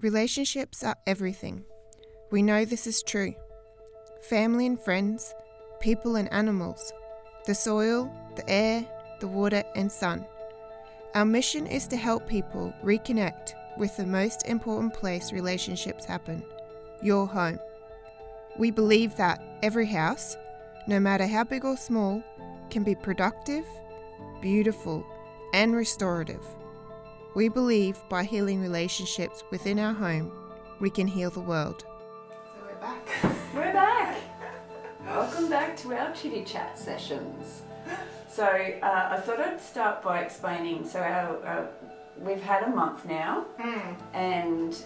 Relationships are everything. We know this is true. Family and friends, people and animals, the soil, the air, the water and sun. Our mission is to help people reconnect with the most important place relationships happen, your home. We believe that every house, no matter how big or small, can be productive, beautiful, and restorative. We believe by healing relationships within our home, we can heal the world. So we're back. We're back. Welcome back to our chitty chat sessions. So I thought I'd start by explaining. So we've had a month now, and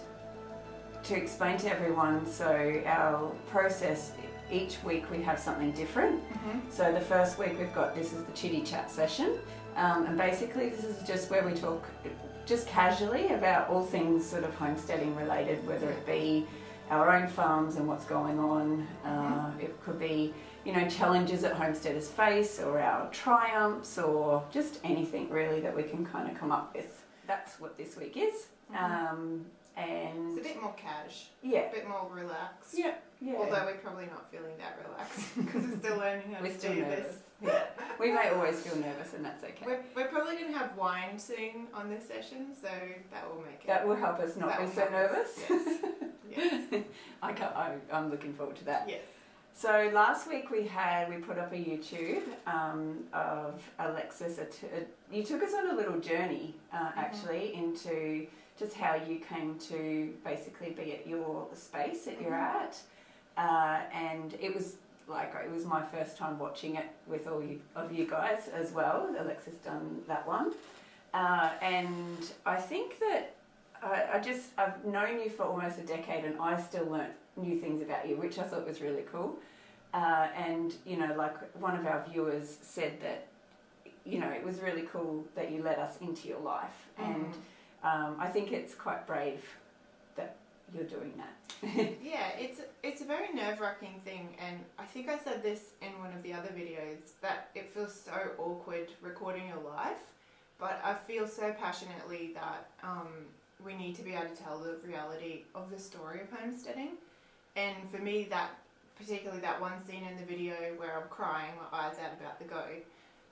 to explain to everyone. So our process, each week we have something different. So the first week we've got this is the chitty chat session, and basically this is just where we talk just casually about all things sort of homesteading related, whether it be our own farms and what's going on. It could be, challenges that homesteaders face, or our triumphs, or just anything really that we can kind of come up with. That's what this week is. And it's a bit more cash. Yeah. A bit more relaxed. Yeah. Although we're probably not feeling that relaxed because we're still learning how to do this. Yeah. We may always feel nervous, and that's okay. We're probably going to have wine soon on this session, so that will make it. That will help us not be so nervous. Yes. I'm looking forward to that. Yes. So last week we put up a YouTube of Alexis. You took us on a little journey actually into just how you came to basically be at your space that you're at, and it was my first time watching it with all of you guys as well. Alexis done that one, and I think that I've known you for almost a decade, and I still learnt new things about you, which I thought was really cool. And one of our viewers said that it was really cool that you let us into your life, and I think it's quite brave that you're doing that. Yeah, it's a very nerve-wracking thing, and I think I said this in one of the other videos, that it feels so awkward recording your life, but I feel so passionately that we need to be able to tell the reality of the story of homesteading. And for me, particularly that one scene in the video where I'm crying my eyes out about the goat,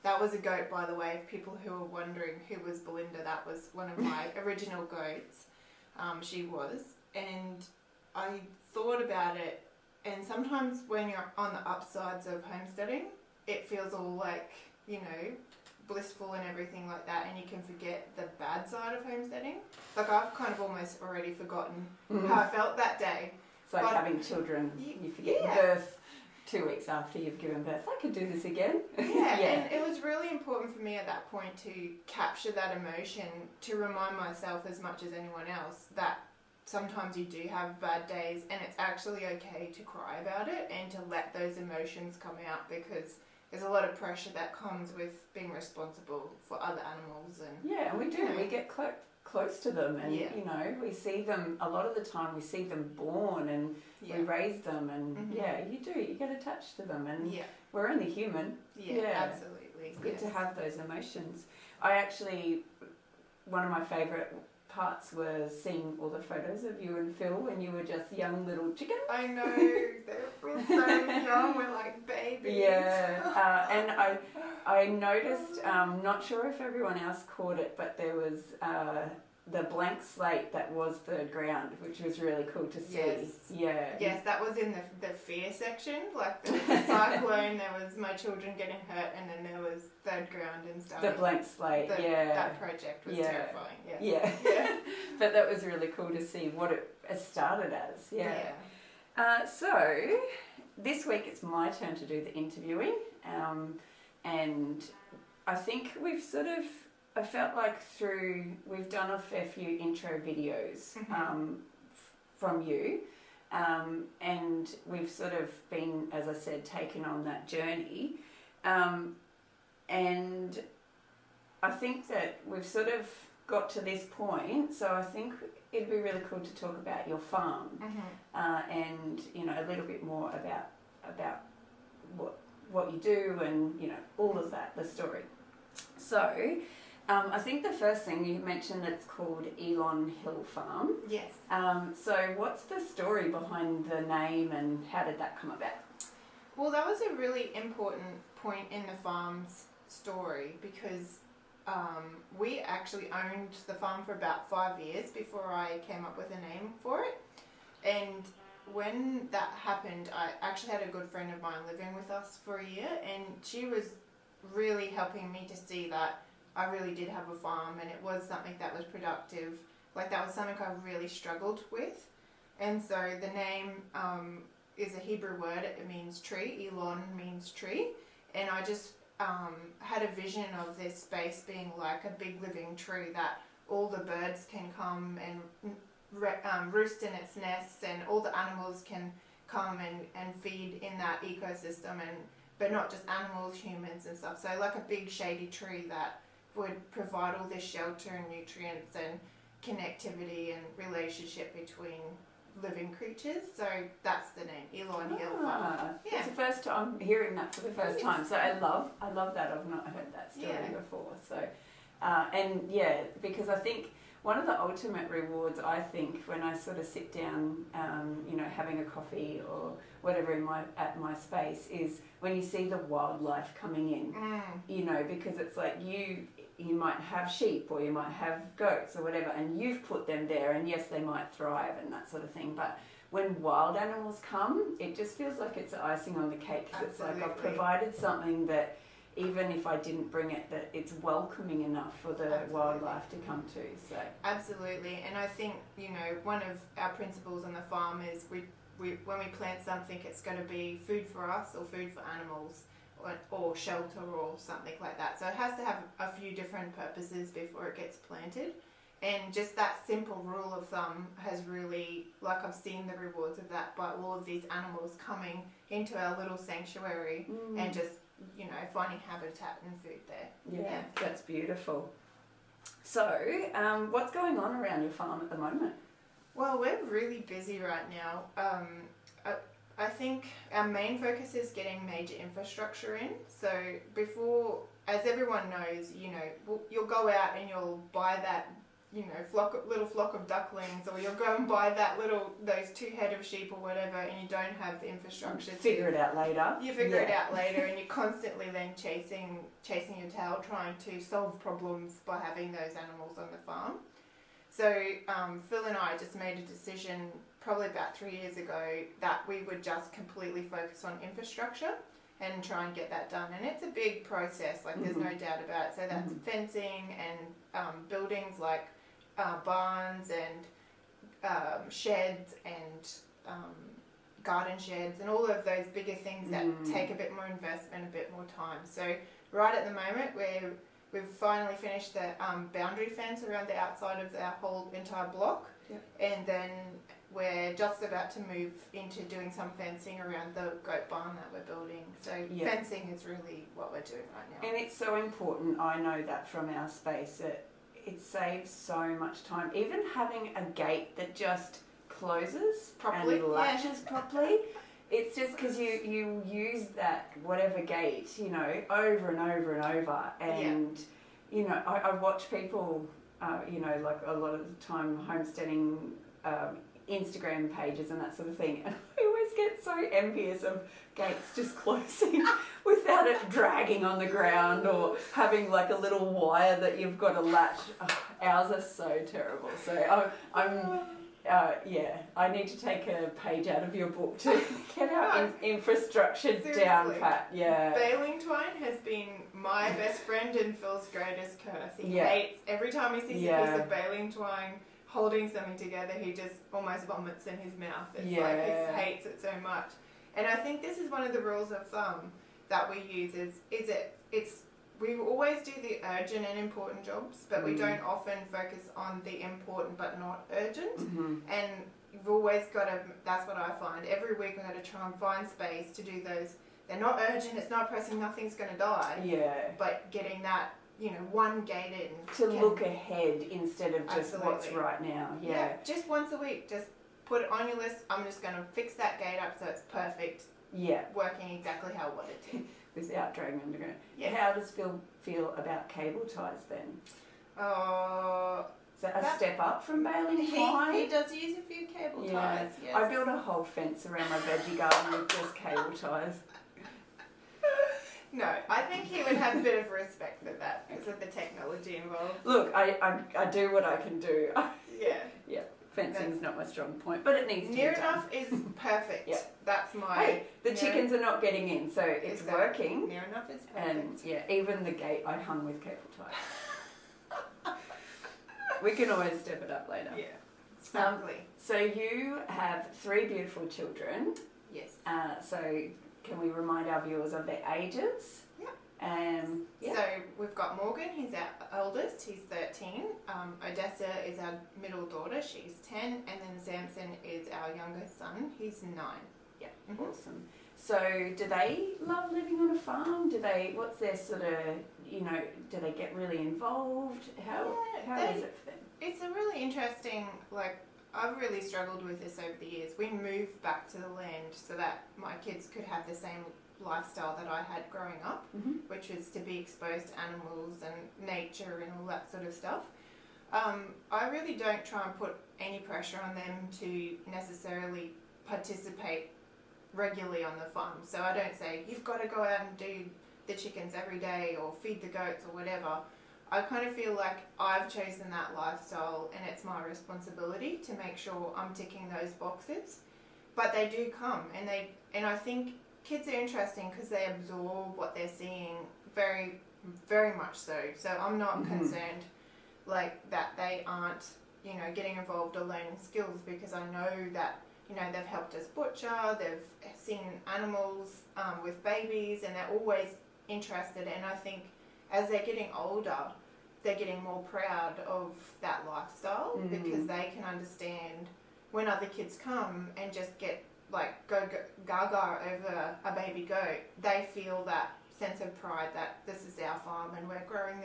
that was a goat, by the way, people who are wondering who was Belinda. That was one of my original goats. She was. And I thought about it, and sometimes when you're on the upsides of homesteading, it feels all like, blissful and everything like that, and you can forget the bad side of homesteading. Like, I've kind of almost already forgotten how I felt that day. It's like having children. You forget birth 2 weeks after you've given birth. I could do this again. Yeah, and it was really important for me at that point to capture that emotion, to remind myself as much as anyone else that sometimes you do have bad days, and it's actually okay to cry about it and to let those emotions come out, because there's a lot of pressure that comes with being responsible for other animals. And we do. We get close to them, and we see them a lot of the time. We see them born, and we raise them, and you get attached to them, and we're only human. Absolutely. It's good to have those emotions. One of my favourite parts was seeing all the photos of you and Phil when you were just young little chickens. I know, we're so young, we're like babies. Yeah, and I noticed, not sure if everyone else caught it, but there was the blank slate that was third ground, which was really cool to see. Yes, that was in the fear section. Like, there was a cyclone, there was my children getting hurt, and then there was third ground and stuff. The blank slate, That project was terrifying, Yeah. But that was really cool to see what it started as. So, this week it's my turn to do the interviewing, and I think I felt like we've done a fair few intro videos from you, and we've sort of been, as I said, taken on that journey, and I think that we've sort of got to this point, so I think it'd be really cool to talk about your farm, and a little bit more about what you do, and all of that, the story. So I think the first thing you mentioned, it's called Elon Hill Farm. Yes. So what's the story behind the name and how did that come about? Well, that was a really important point in the farm's story because we actually owned the farm for about 5 years before I came up with a name for it. And when that happened, I actually had a good friend of mine living with us for a year, and she was really helping me to see that I really did have a farm and it was something that was productive. Like, that was something I really struggled with. And so the name is a Hebrew word. It means tree. Elon means tree. And I just had a vision of this space being like a big living tree that all the birds can come and roost in its nests, and all the animals can come and feed in that ecosystem, but not just animals, humans and stuff. So like a big shady tree that would provide all this shelter and nutrients and connectivity and relationship between living creatures. So that's the name, Elon Hill Farm. Yeah. It's the first time I'm hearing that for the first time. So I love that. I've not heard that story before. So and yeah, because I think one of the ultimate rewards, I think, when I sort of sit down, having a coffee or whatever at my space, is when you see the wildlife coming in, because it's like you might have sheep or you might have goats or whatever, and you've put them there, and yes, they might thrive and that sort of thing, but when wild animals come, it just feels like it's icing on the cake, because it's like I've provided something that even if I didn't bring it, that it's welcoming enough for the wildlife to come to. So absolutely. And I think, one of our principles on the farm is we when we plant something, it's going to be food for us or food for animals, or shelter or something like that. So it has to have a few different purposes before it gets planted. And just that simple rule of thumb has really, like, I've seen the rewards of that by all of these animals coming into our little sanctuary and just finding habitat and food there. Yeah, that's beautiful. So, what's going on around your farm at the moment? Well, we're really busy right now. I think our main focus is getting major infrastructure in. So before, as everyone knows, you'll go out and you'll buy that, little flock of ducklings, or you'll go and buy those 2 head of sheep or whatever, and you don't have the infrastructure. Figure it out later. You figure it out later, and you're constantly then chasing your tail, trying to solve problems by having those animals on the farm. So Phil and I just made a decision probably about 3 years ago that we would just completely focus on infrastructure and try and get that done. And it's a big process, like there's no doubt about it. So that's fencing and buildings like barns and sheds and garden sheds and all of those bigger things that take a bit more investment, a bit more time. So right at the moment we've finally finished the boundary fence around the outside of our whole entire block, and then we're just about to move into doing some fencing around the goat barn that we're building. So fencing is really what we're doing right now. And it's so important, I know that from our space, that it saves so much time. Even having a gate that just closes properly and latches properly. It's just because you use that whatever gate, over and over and over. And, I watch people, like a lot of the time homesteading Instagram pages and that sort of thing. And I always get so envious of gates just closing without it dragging on the ground or having like a little wire that you've got to latch. Oh, ours are so terrible. So I need to take a page out of your book to get our infrastructure down pat. Yeah. Baling twine has been my best friend and Phil's greatest curse. He hates, every time he sees a piece of baling twine holding something together, he just almost vomits in his mouth. It's like he hates it so much. And I think this is one of the rules of thumb that we use we always do the urgent and important jobs, but we don't often focus on the important but not urgent. And you've always got to, that's what I find, every week I've got to try and find space to do those. They're not urgent, it's not pressing, nothing's going to die. Yeah. But getting that, one gate in. To look ahead instead of just what's right now. Yeah. Just once a week, just put it on your list. I'm just going to fix that gate up so it's perfect. Yeah. Working exactly how I want it to. without dragging them to ground. Yes. How does Phil feel about cable ties then? Oh, Is that a step up from baling twine? he does use a few cable ties. Yes. I built a whole fence around my veggie garden with just cable ties. No, I think he would have a bit of respect for that because of the technology involved. Look, I do what I can do. Yeah. Yeah, fencing's not my strong point, but it needs to Near be done. enough is perfect. Yeah. That's my... Hey, the chickens are not getting in, so it's Exactly. working. Near enough is perfect. And yeah, even the gate I hung with cable ties. We can always step it up later. Yeah, exactly. So you have 3 beautiful children. Yes. So can we remind our viewers of their ages? So we've got Morgan, he's our eldest, he's 13. Odessa is our middle daughter, she's 10. And then Samson is our youngest son, he's 9. Yeah. Mm-hmm. Awesome. So do they love living on a farm? What's their sort of, do they get really involved? How is it for them? It's a really interesting, I've really struggled with this over the years. We moved back to the land so that my kids could have the same lifestyle that I had growing up, which was to be exposed to animals and nature and all that sort of stuff. I really don't try and put any pressure on them to necessarily participate regularly on the farm. So I don't say, you've got to go out and do the chickens every day or feed the goats or whatever. I kind of feel like I've chosen that lifestyle and it's my responsibility to make sure I'm ticking those boxes. But they do come and I think kids are interesting because they absorb what they're seeing very, very much so. So I'm not concerned that they aren't, getting involved or learning skills because I know that, they've helped us butcher, they've seen animals with babies and they're always interested. And I think as they're getting older, they're getting more proud of that lifestyle because they can understand when other kids come and just get go gaga over a baby goat, they feel that sense of pride that this is our farm and we're growing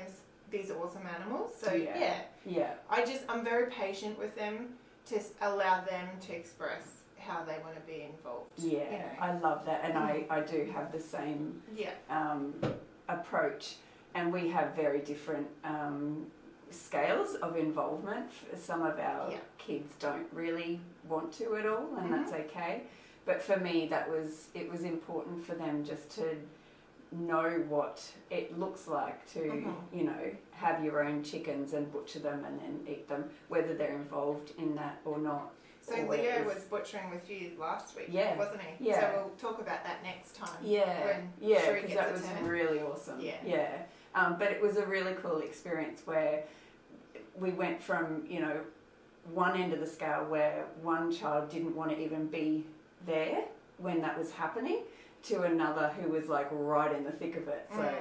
these awesome animals. So I'm very patient with them to allow them to express how they want to be involved. Yeah, I love that, and I do have the same approach, and we have very different scales of involvement. Some of our kids don't really want to at all, and that's okay. But for me, it was important for them just to know what it looks like to, have your own chickens and butcher them and then eat them, whether they're involved in that or not. So Leo was butchering with you last week, wasn't he? Yeah. So we'll talk about that next time. Because that was really awesome. But it was a really cool experience where we went from, one end of the scale where one child didn't want to even be there when that was happening to another who was right in the thick of it. So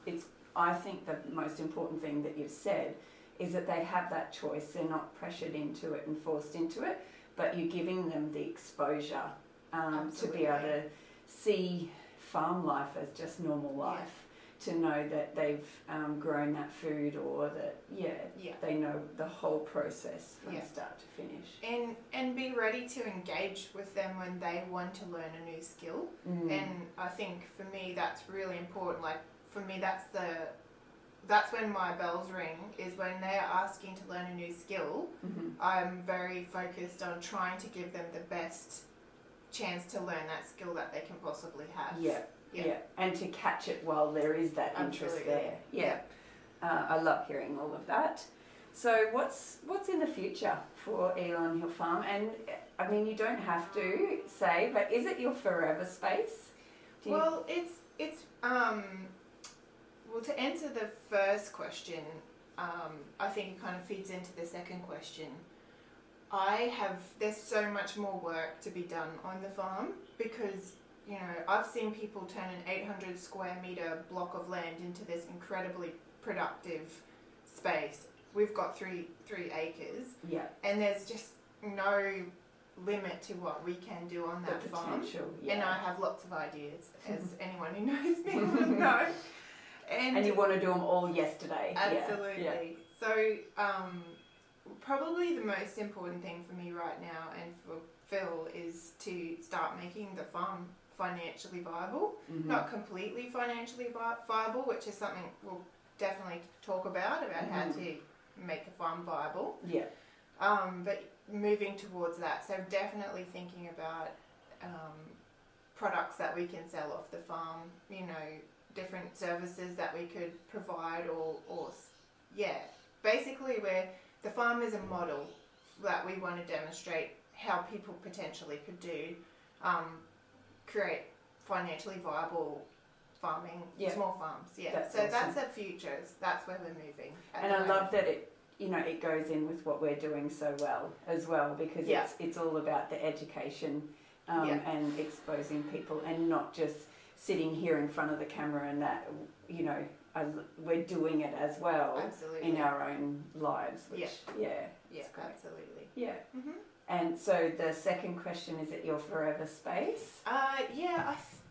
it's, I think the most important thing that you've said is that they have that choice. They're not pressured into it and forced into it, but you're giving them the exposure to be able to see farm life as just normal life, to know that they've grown that food or that they know the whole process from start to finish. And be ready to engage with them when they want to learn a new skill. And I think for me that's really important. For me that's when my bells ring, is when they're asking to learn a new skill. I'm very focused on trying to give them the best chance to learn that skill that they can possibly have. Yeah, and to catch it while there is that interest there. I love hearing all of that. So what's in the future for Elon Hill Farm? And I mean, you don't have to say, but is it your forever space? Well, it's well, to answer the first question, I think it kind of feeds into the second question. There's so much more work to be done on the farm because, I've seen people turn an 800 square metre block of land into this incredibly productive space. We've got three acres. Yeah. And there's just no limit to what we can do on that farm. And I have lots of ideas, as anyone who knows me will know. And you want to do them all yesterday. Absolutely. Yeah. So probably the most important thing for me right now and for Phil is to start making the farm financially viable, Mhm. not completely financially viable, which is something we'll definitely talk about how to make the farm viable. Yeah. But moving towards that, so definitely thinking about products that we can sell off the farm, you know, different services that we could provide, or basically where the farm is a model that we want to demonstrate how people potentially could do, create financially viable farming, small farms. That's so awesome. that's the future. That's where we're moving. And I love that it goes in with what we're doing so well as well, because it's all about the education and exposing people, and not just sitting here in front of the camera, and that, you know, we're doing it as well. Absolutely. In our own lives, which Absolutely. Yeah. Mm-hmm. And so the second question is at your forever space.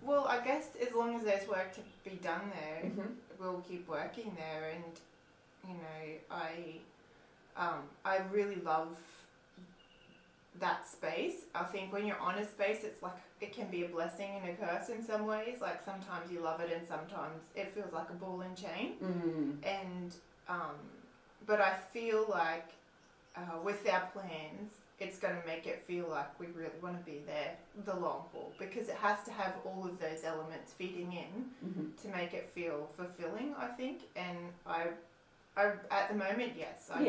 Well, I guess as long as there's work to be done there, Mm-hmm. we'll keep working there. And you know, I really love that space. I think when you're on a space, it's like it can be a blessing and a curse in some ways. Like sometimes you love it, and sometimes it feels like a ball and chain. Mm-hmm. And but I feel like with our plans, it's going to make it feel like we really want to be there the long haul, because it has to have all of those elements feeding in to make it feel fulfilling, I think. And I at the moment, yes, I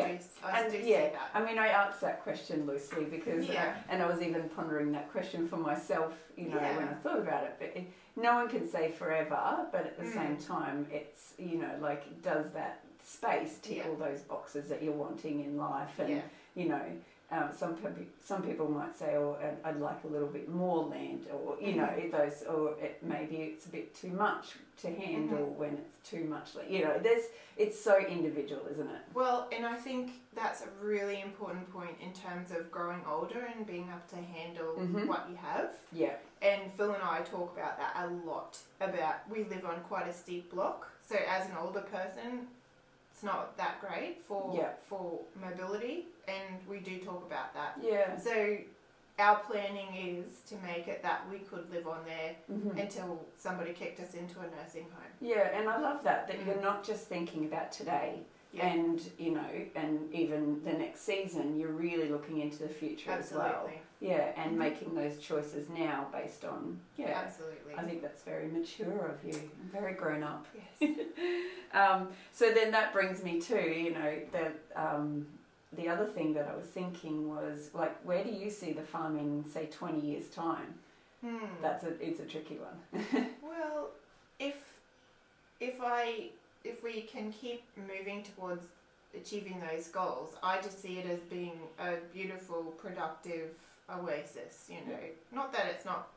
do see that. I mean, I asked that question loosely because, and I was even pondering that question for myself, you know, when I thought about it. But no one can say forever, but at the same time, it's, you know, like, does that space tick all those boxes that you're wanting in life? And, you know, some people might say, oh, I'd like a little bit more land, or, you know, those, or maybe it's a bit too much to handle when it's too much. You know, it's so individual, isn't it? Well, and I think that's a really important point in terms of growing older and being able to handle what you have. Yeah. And Phil and I talk about that a lot, we live on quite a steep block, so as an older person, it's not that great for mobility, and we do talk about that. Yeah. So our planning is to make it that we could live on there until somebody kicked us into a nursing home. Yeah, and I love that you're not just thinking about today and, you know, and even the next season, you're really looking into the future as well. Yeah, and making those choices now based on, Absolutely. I think that's very mature of you and very grown up. Yes. So then that brings me to, you know, the other thing that I was thinking was, like, where do you see the farm in, say, 20 years' time? It's a tricky one. Well, if we can keep moving towards achieving those goals, I just see it as being a beautiful, productive oasis, you know. Not that it's not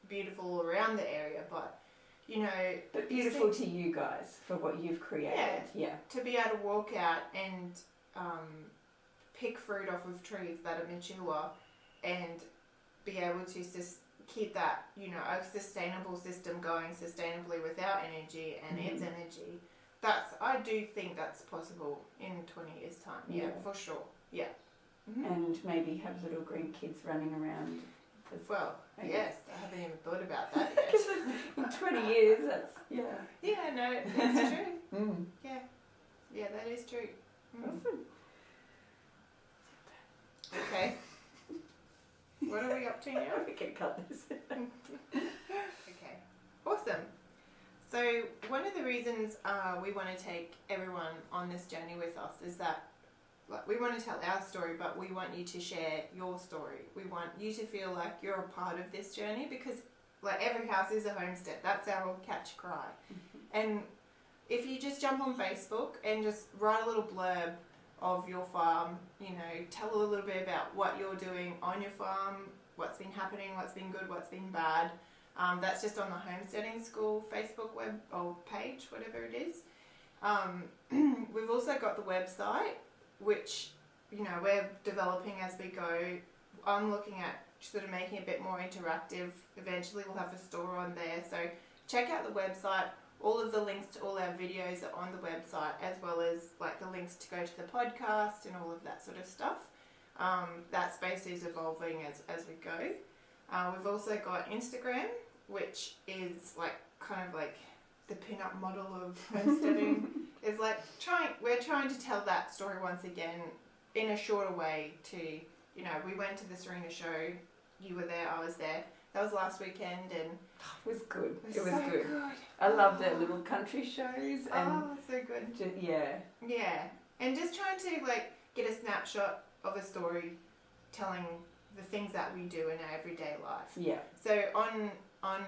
beautiful around the area, but, you know... But beautiful to you guys for what you've created. Yeah. To be able to walk out and pick fruit off of trees that are mature and be able to just keep that, you know, a sustainable system going sustainably with our energy and its energy. I do think that's possible in 20 years' time. Yeah, for sure. Yeah. And maybe have little green kids running around. Well, yes, I haven't even thought about that yet. In 20 years, that's, Yeah, no, that's true. Yeah, that is true. Awesome. Okay. What are we up to now? We can cut this. Okay. Awesome. So one of the reasons we want to take everyone on this journey with us is that, like, we want to tell our story, but we want you to share your story. We want you to feel like you're a part of this journey, because, like, every house is a homestead. That's our catch cry. And if you just jump on Facebook and just write a little blurb of your farm, you know, tell a little bit about what you're doing on your farm, what's been happening, what's been good, what's been bad. That's just on the Homesteading School Facebook web or page, whatever it is. We've also got the website, which, you know, we're developing as we go. I'm looking at sort of making it a bit more interactive. Eventually we'll have a store on there. So check out the website. All of the links to all our videos are on the website, as well as, like, the links to go to the podcast and all of that sort of stuff. That space is evolving as we go. We've also got Instagram, which is like kind of like the pin-up model of homesteading, is like we're trying to tell that story once again in a shorter way to, you know, we went to the Serena show, you were there, I was there. That was last weekend, and it was good. It was so good. I love their little country shows. And so good. Yeah. And just trying to like get a snapshot of a story, telling the things that we do in our everyday life. Yeah. So on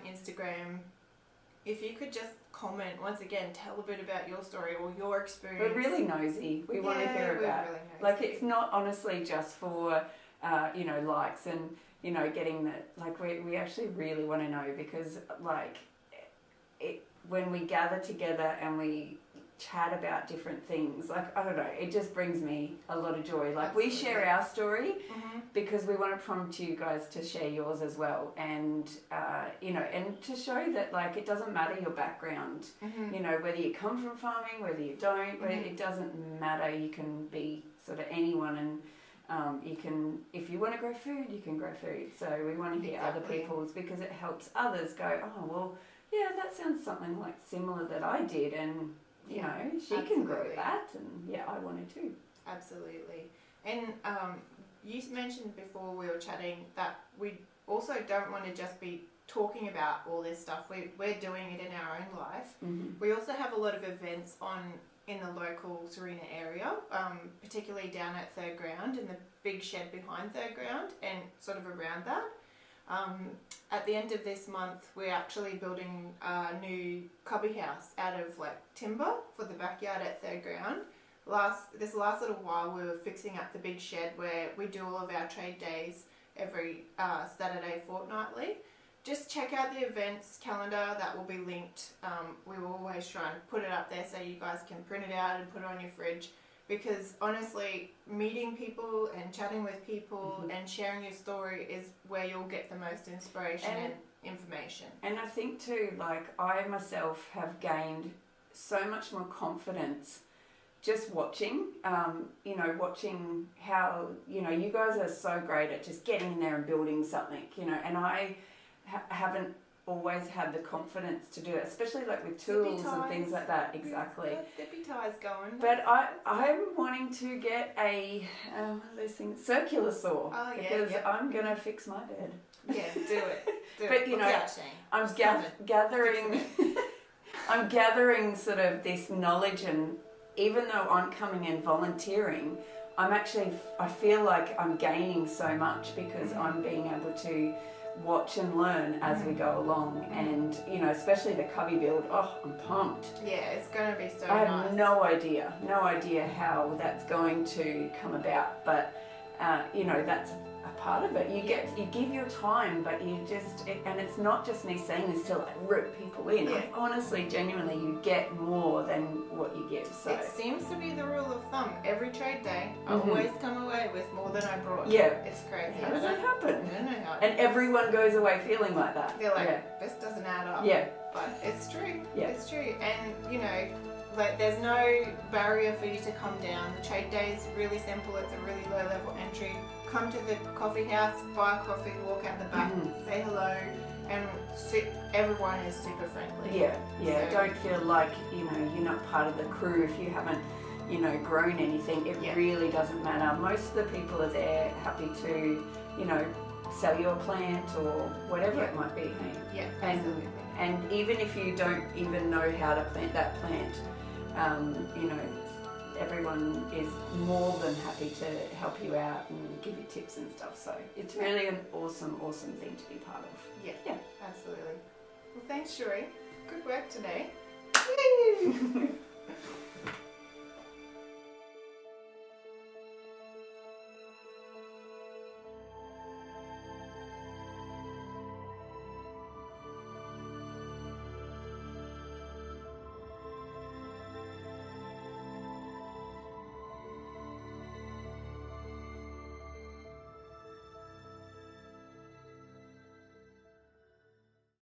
Instagram, if you could just comment once again, tell a bit about your story or your experience. We're really nosy. We want to hear about. Really nosy. Like, it's not honestly just for you know, likes and, you know, getting that. Like, we actually really want to know, because like when we gather together and we chat about different things, like, I don't know, it just brings me a lot of joy. Like, Absolutely. we share our story because we want to prompt you guys to share yours as well, and you know, and to show that like it doesn't matter your background, you know, whether you come from farming, whether you don't, but it doesn't matter. You can be sort of anyone, and you can, if you want to grow food, you can grow food. So we want to hear other people's, because it helps others go, oh well, yeah, that sounds something like similar that I did, and you know, she can grow that, and yeah, I wanted to. Absolutely. And you mentioned before we were chatting that we also don't want to just be talking about all this stuff. We're doing it in our own life. We also have a lot of events on in the local Serena area, particularly down at Third Ground, in the big shed behind Third Ground and sort of around that. At the end of this month, we're actually building a new cubby house out of like timber for the backyard at Third Ground. This last little while, we were fixing up the big shed where we do all of our trade days every Saturday fortnightly. Just check out the events calendar, that will be linked. We will always try and put it up there so you guys can print it out and put it on your fridge. Because honestly, meeting people and chatting with people and sharing your story is where you'll get the most inspiration and information. And I think too, like, I myself have gained so much more confidence just watching, you know, watching how, you know, you guys are so great at just getting in there and building something, you know, and I haven't always had the confidence to do it, especially like with tools and things like that. Exactly. Zippy ties going. But I'm wanting to get a one of those things, circular saw, because I'm gonna fix my bed. Yeah, do it. But you know, I'm gathering. I'm gathering sort of this knowledge, and even though I'm coming in volunteering, I feel like I'm gaining so much because I'm being able to watch and learn as we go along, and you know, especially the cubby build. Oh, I'm pumped. Yeah, it's going to be so I nice. have no idea how that's going to come about, but you know, that's a part of it. You give your time, but and it's not just me saying this to like rope people in. Yeah. Honestly, genuinely, you get more than what you give. So it seems to be the rule of thumb. Every trade day, I always come away with more than I brought. Yeah, it's crazy. How does that happen? I don't know how. And everyone goes away feeling like that. They're like, this doesn't add up. Yeah, but it's true. Yeah, it's true. And you know, like, there's no barrier for you to come down. The trade day is really simple. It's a really low level entry. Come to the coffee house, buy a coffee, walk out the back, say hello, and everyone is super friendly. Yeah. So, don't feel like, you know, you're not part of the crew if you haven't, you know, grown anything. It really doesn't matter. Most of the people are there happy to, you know, sell you a plant or whatever it might be. Hey? Yeah, absolutely. And even if you don't even know how to plant that plant, you know, everyone is more than happy to help you out and give you tips and stuff. So it's really an awesome thing to be part of. Yeah, absolutely. Well, thanks, Sheree. Good work today.